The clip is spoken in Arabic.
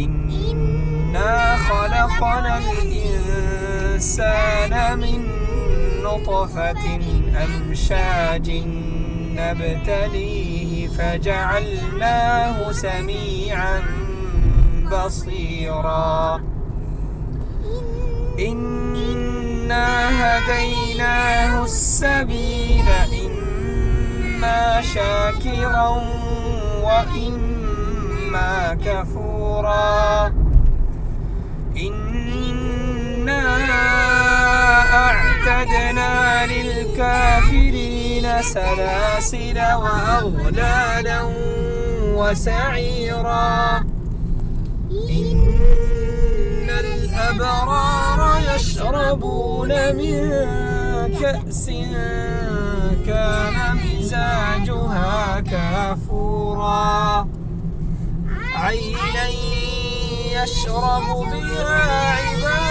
إنا خلقنا الإنسان من نطفة أمشاج نبتليه فجعلناه سميعا بصيرا إنا هديناه السبيل إما شاكرا وإما كفورا إنا أعتدنا للكافرين سلاسل وأغلالا وسعيرا إن الأبرار يشربون من كأس كان مزاجها كافورا عينا يشرب بها عباد